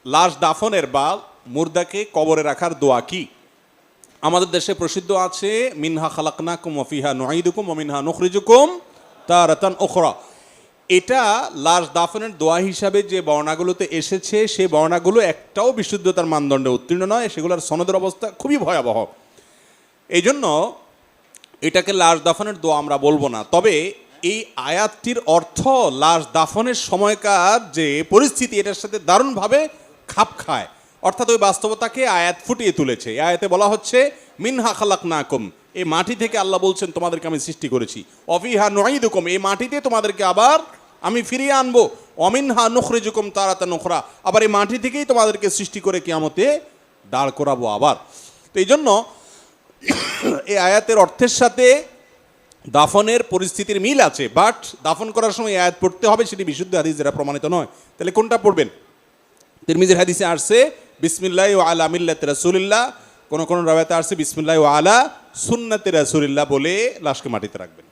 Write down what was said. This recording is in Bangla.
লাশ দাফনের বা মুর্দাকে কবরে রাখার দোয়া কি? আমাদের দেশে প্রসিদ্ধ আছে মিনহা খালাকনাকুম ওয়া ফিহা নুঈদুকুম ওয়া মিনহা নুখরিজুকুম তারাতান উখরা। এটা লাশ দাফনের দোয়া হিসাবে যে বর্ণাগুলোতে এসেছে সেই বর্ণাগুলো একটাও বিশুদ্ধতার মানদণ্ডে উত্তীর্ণ নয়, সেগুলোর সনদের অবস্থা খুবই ভয়াবহ। এই জন্য এটাকে লাশ দাফনের দোয়া আমরা বলবো না। তবে এই আয়াতটির অর্থ লাশ দাফনের সময়কার যে পরিস্থিতি এটার সাথে দারুণভাবে খাপ খায়, অর্থাৎ ওই বাস্তবতাকে আয়াত ফুটিয়ে তুলেছে। এই আয়াতে বলা হচ্ছে মিনহা খালাকনাকুম, এই মাটি থেকে আল্লাহ বলছেন তোমাদেরকে আমি সৃষ্টি করেছি, অফিহা নুঈদুকুম, এই মাটিতে তোমাদেরকে আবার আমি ফিরিয়ে আনবো, অমিনহা নুখরিজুকুম তারাতান উখরা, আবার এই মাটি থেকেই তোমাদেরকে সৃষ্টি করে কিয়ামতে দাঁড় করাবো আবার। তো এই জন্য এই আয়াতের অর্থের সাথে দাফনের পরিস্থিতির মিল আছে, বাট দাফন করার সময় আয়াত পড়তে হবে, সেটি বিশুদ্ধ হাদিস দ্বারা প্রমাণিত নয়। তাহলে কোনটা পড়বেন? তিরমিজির হাদিসে আসছে বিসমিল্লাহি ওয়া আলা মিল্লাতি রাসূলিল্লাহ, কোন কোন রাওয়ায়াতে আসছে বিসমিল্লাহি ওয়া আলা সুন্নাতি রাসূলিল্লাহ বলে লাশকে মাটিতে রাখবেন।